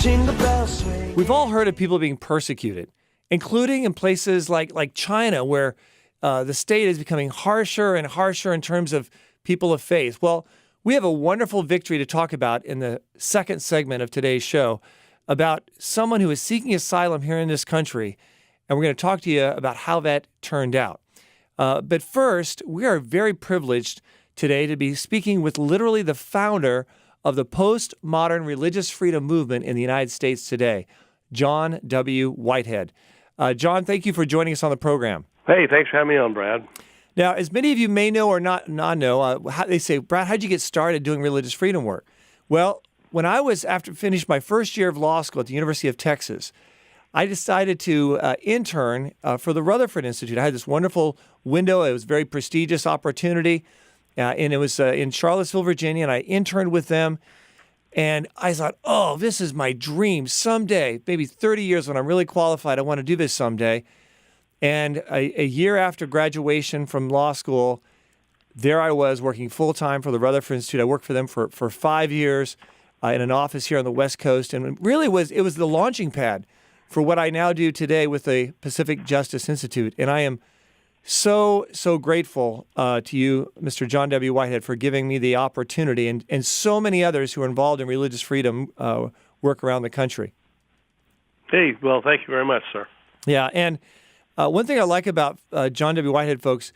jingle bells swing. We've all heard of people being persecuted, including in places like China, where the state is becoming harsher and harsher in terms of people of faith. Well, we have a wonderful victory to talk about in the second segment of today's show about someone who is seeking asylum here in this country, and we're going to talk to you about how that turned out. But first, we are very privileged today to be speaking with literally the founder of the postmodern religious freedom movement in the United States today, John W. Whitehead. John, thank you for joining us on the program. Hey, thanks for having me on, Brad. Now, as many of you may know or not know, they say, Brad, how'd you get started doing religious freedom work? Well, when I was finished my first year of law school at the University of Texas, I decided to intern for the Rutherford Institute. I had this wonderful window. It was a very prestigious opportunity, and it was in Charlottesville, Virginia, and I interned with them. And I thought, oh, this is my dream someday, maybe 30 years when I'm really qualified. I want to do this someday. And a year after graduation from law school, there I was working full-time for the Rutherford Institute. I worked for them for 5 years in an office here on the West Coast. And it was the launching pad for what I now do today with the Pacific Justice Institute. And I am so grateful to you, Mr. John W. Whitehead, for giving me the opportunity and so many others who are involved in religious freedom work around the country. Hey, well, thank you very much, sir. Yeah, and one thing I like about John W. Whitehead, folks,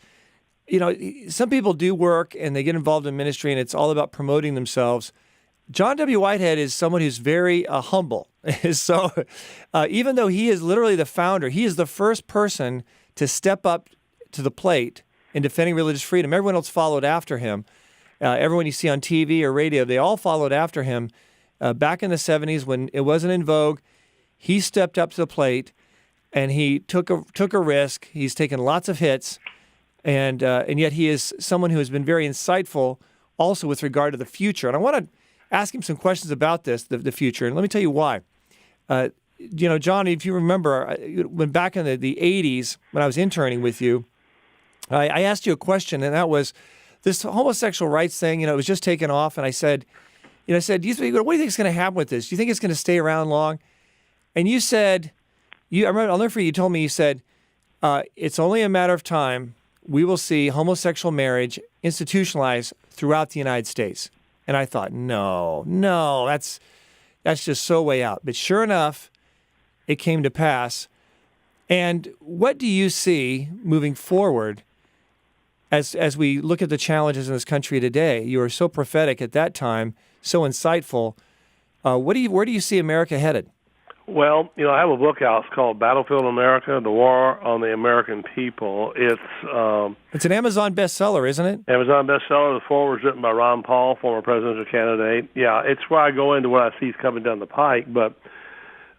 you know, some people do work and they get involved in ministry and it's all about promoting themselves. John W. Whitehead is someone who's very humble. So even though he is literally the founder, he is the first person to step up to the plate in defending religious freedom. Everyone else followed after him. Everyone you see on TV or radio, they all followed after him. Back in the 70s when it wasn't in vogue, he stepped up to the plate and he took a risk. He's taken lots of hits, and yet he is someone who has been very insightful also with regard to the future. And I want to ask him some questions about the future, and let me tell you why. You know, John, if you remember, when back in the 80s, when I was interning with you, I asked you a question, and that was this homosexual rights thing. You know, it was just taken off, and I said, what do you think is going to happen with this? Do you think it's going to stay around long? And you said, I remember, I'll never forget, you told me, you said, it's only a matter of time. We will see homosexual marriage institutionalized throughout the United States. And I thought, no, that's just so way out. But sure enough, it came to pass. And what do you see moving forward as we look at the challenges in this country today? You were so prophetic at that time, so insightful. Where do you see America headed? Well, you know, I have a book out. It's called Battlefield America, The War on the American People. It's an Amazon bestseller, isn't it? Amazon bestseller. The foreword was written by Ron Paul, former presidential candidate. Yeah, it's where I go into what I see is coming down the pike. But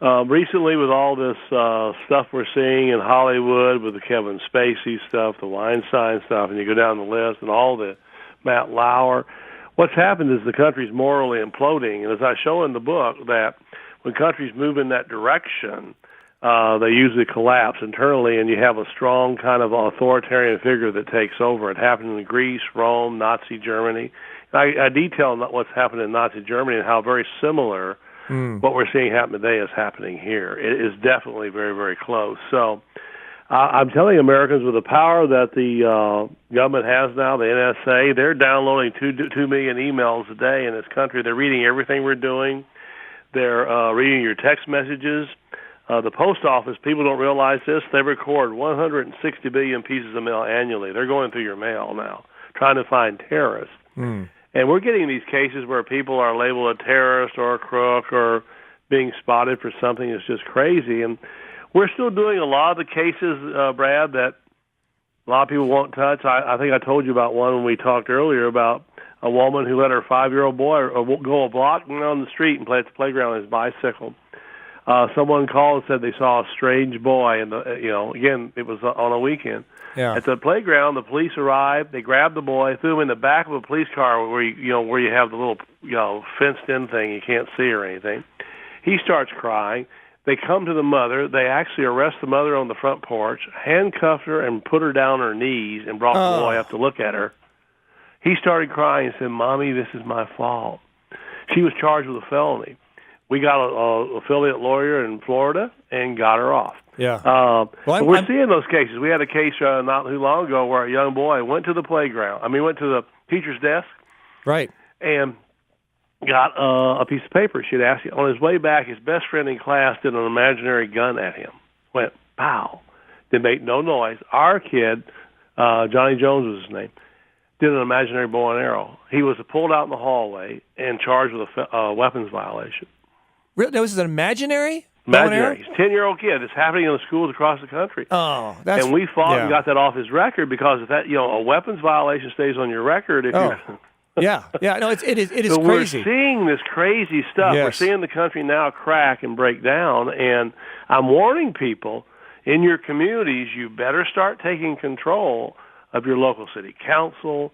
recently, with all this stuff we're seeing in Hollywood, with the Kevin Spacey stuff, the Weinstein stuff, and you go down the list, and all the Matt Lauer, what's happened is the country's morally imploding. And as I show in the book, that when countries move in that direction, they usually collapse internally, and you have a strong kind of authoritarian figure that takes over. It happened in Greece, Rome, Nazi Germany. I detail what's happened in Nazi Germany and how very similar what we're seeing happen today is happening here. It is definitely very, very close. So I'm telling Americans, with the power that the government has now, the NSA, they're downloading 2 million emails a day in this country. They're reading everything we're doing. They're reading your text messages. The post office, people don't realize this, they record 160 billion pieces of mail annually. They're going through your mail now, trying to find terrorists. And we're getting these cases where people are labeled a terrorist or a crook or being spotted for something that's just crazy. And we're still doing a lot of the cases, Brad, that a lot of people won't touch. I think I told you about one when we talked earlier about a woman who let her 5-year-old boy go a block on the street and play at the playground on his bicycle. Someone called and said they saw a strange boy, and again, it was on a weekend. Yeah. At the playground, the police arrived. They grabbed the boy, threw him in the back of a police car where you have the little fenced-in thing you can't see or anything. He starts crying. They come to the mother. They actually arrest the mother on the front porch, handcuffed her, and put her down on her knees, and brought the boy up to look at her. He started crying and said, "Mommy, this is my fault." She was charged with a felony. We got a affiliate lawyer in Florida and got her off. Yeah. We're seeing those cases. We had a case not too long ago where a young boy went to the went to the teacher's desk. Right. And got a piece of paper. She'd asked him. On his way back, his best friend in class did an imaginary gun at him. Went, pow. Didn't make no noise. Our kid, Johnny Jones was his name, did an imaginary bow and arrow. He was pulled out in the hallway and charged with a weapons violation. Really? That was an imaginary? Imaginary. He's a 10-year-old kid. It's happening in the schools across the country. Oh, that's... And we fought and got that off his record because if that, a weapons violation stays on your record. If you're... Yeah. No, it is so crazy. We're seeing this crazy stuff. Yes. We're seeing the country now crack and break down, and I'm warning people in your communities, you better start taking control of your local city council,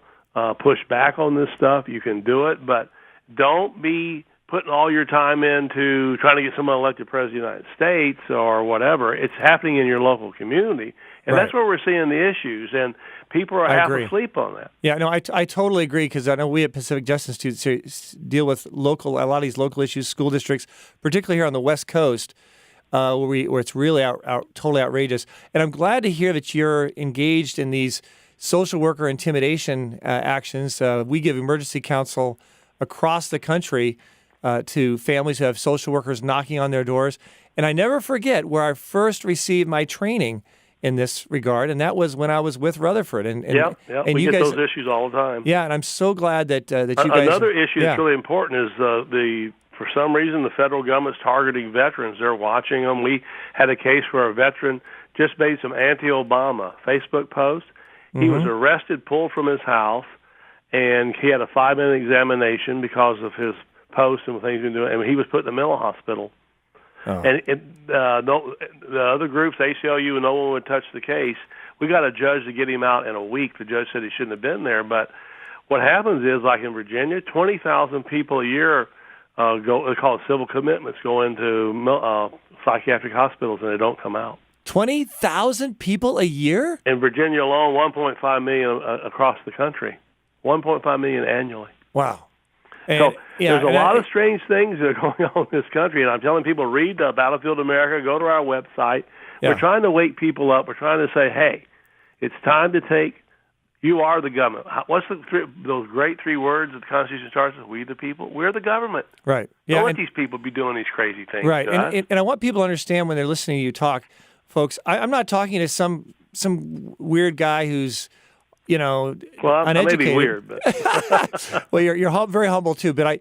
push back on this stuff. You can do it, but don't be putting all your time into trying to get someone elected president of the United States or whatever. It's happening in your local community, and that's where we're seeing the issues, and people are half asleep on that. Yeah, no, I totally agree, because I know we at Pacific Justice Institute deal with a lot of these local issues, school districts, particularly here on the West Coast, where it's really totally outrageous. And I'm glad to hear that you're engaged in these social worker intimidation actions. We give emergency counsel across the country to families who have social workers knocking on their doors. And I never forget where I first received my training in this regard, and that was when I was with Rutherford. And we you get guys, those issues all the time. Yeah, and I'm so glad that you guys... Another issue that's really important is for some reason, the federal government's targeting veterans. They're watching them. We had a case where a veteran just made some anti-Obama Facebook posts. He was arrested, pulled from his house, and he had a 5-minute examination because of his posts and things he's been doing. And he was put in a mental hospital. Oh. And the other groups, ACLU, no one would touch the case. We got a judge to get him out in a week. The judge said he shouldn't have been there. But what happens is, like in Virginia, 20,000 people a year they call it civil commitments, go into psychiatric hospitals, and they don't come out. 20,000 people a year? In Virginia alone, 1.5 million across the country. 1.5 million annually. Wow. So there's a lot of strange things that are going on in this country, and I'm telling people, read Battlefield America, go to our website. Yeah. We're trying to wake people up. We're trying to say, hey, it's time to you are the government. What's those great 3 words that the Constitution starts with? We the people. We're the government. Right. Yeah. Don't let these people be doing these crazy things. Right. And I want people to understand when they're listening to you talk, folks, I'm not talking to some weird guy who's, uneducated. I may be weird, but well, you're very humble too. But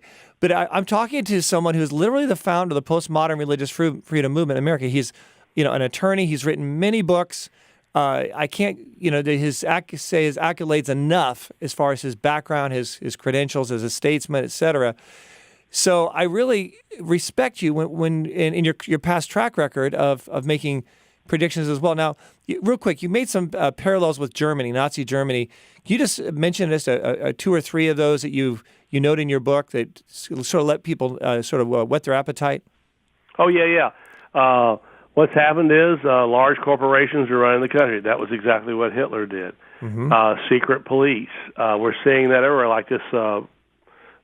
I'm talking to someone who's literally the founder of the postmodern religious freedom movement in America. He's, an attorney. He's written many books. I can't, say his accolades enough as far as his background, his credentials as a statesman, et cetera. So I really respect you when in your past track record of making predictions as well. Now, real quick, you made some parallels with Germany, Nazi Germany. Can you just mention just 2 or 3 of those that you note in your book that sort of let people whet their appetite? Oh, yeah. What's happened is large corporations are running the country. That was exactly what Hitler did. Secret police. We're seeing that everywhere. Like this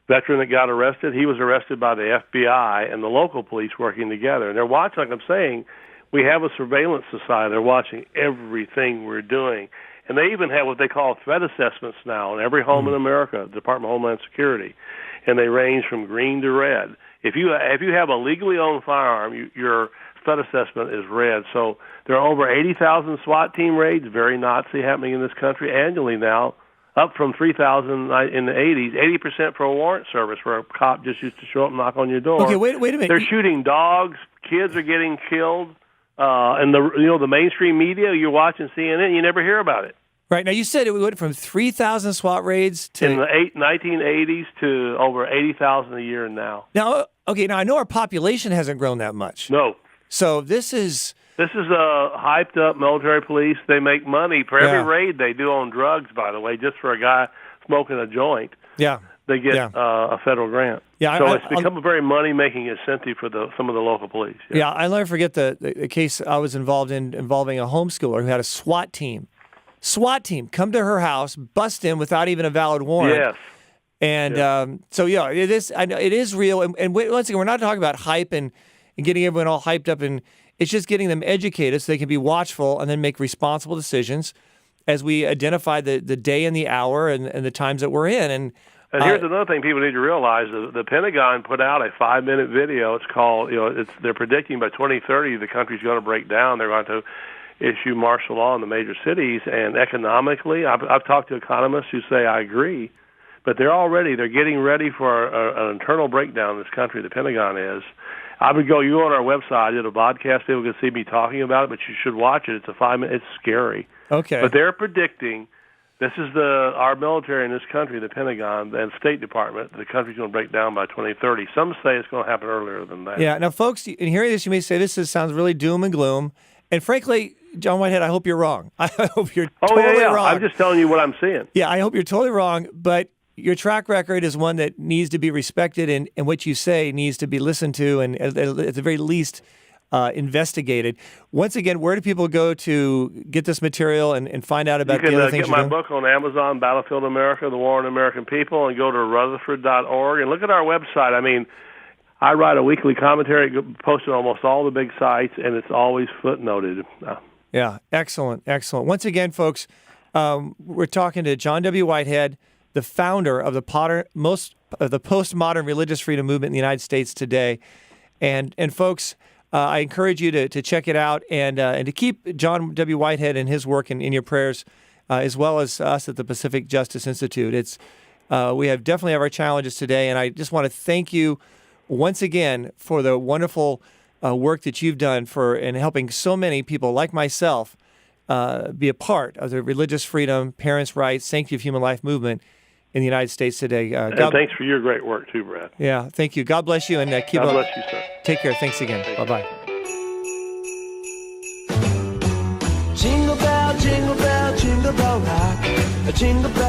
veteran that got arrested, he was arrested by the FBI and the local police working together. And they're watching, like I'm saying, we have a surveillance society. They're watching everything we're doing. And they even have what they call threat assessments now in every home in America, Department of Homeland Security. And they range from green to red. If you have a legally owned firearm, your threat assessment is red. So there are over 80,000 SWAT team raids, very Nazi, happening in this country annually now, up from 3,000 in the 80s, 80% for a warrant service where a cop just used to show up and knock on your door. Okay, wait a minute. They're shooting dogs. Kids are getting killed. And the mainstream media, you're watching CNN, you never hear about it. Right. Now, you said it went from 3,000 SWAT raids to... in the 1980s to over 80,000 a year now. Now, I know our population hasn't grown that much. No. So this is a hyped-up military police. They make money for every raid they do on drugs, by the way, just for a guy smoking a joint. Yeah. They get a federal grant. Yeah, so it's become a very money-making incentive for some of the local police. Yeah, I'll never forget the case I was involved in involving a homeschooler who had a SWAT team. SWAT team come to her house, bust in without even a valid warrant. Yes. And so, yeah, it is. I know it is real. And once again, we're not talking about hype and getting everyone all hyped up. And it's just getting them educated so they can be watchful and then make responsible decisions as we identify the day and the hour and the times that we're in. And here's another thing people need to realize: the Pentagon put out a 5-minute video. It's called, they're predicting by 2030 the country's going to break down. They're going to issue martial law in the major cities, and economically, I've talked to economists who say I agree. But they're getting ready for an internal breakdown in this country. The Pentagon is. You go on our website. I did a podcast. People can see me talking about it, but you should watch it. It's a 5-minute. It's scary. Okay. But they're predicting, this is our military in this country, the Pentagon and State Department, the country's going to break down by 2030. Some say it's going to happen earlier than that. Yeah. Now, folks, in hearing this, you may say sounds really doom and gloom. And frankly, John Whitehead, I hope you're wrong. I hope you're totally wrong. I'm just telling you what I'm seeing. Yeah, I hope you're totally wrong. But your track record is one that needs to be respected, and what you say needs to be listened to, and at the very least, investigated. Once again, where do people go to get this material and find out about the other things you can you're get my book on Amazon, Battlefield America, The War on American People, and go to Rutherford.org and look at our website. I mean, I write a weekly commentary posted on almost all the big sites, and it's always footnoted. Yeah, excellent. Once again, folks, we're talking to John W. Whitehead, the founder of the postmodern religious freedom movement in the United States today. And folks, I encourage you to check it out and to keep John W. Whitehead and his work in your prayers, as well as us at the Pacific Justice Institute. We definitely have our challenges today, and I just want to thank you once again for the wonderful work that you've done in helping so many people like myself be a part of the religious freedom, parents' rights, sanctity of human life movement in the United States today. And thanks for your great work too, Brad. Yeah, thank you. God bless you, and keep God up. bless you, sir. Take care. Thanks again. Bye-bye. Jingle bell, jingle bell, jingle bell rock. A jingle bell.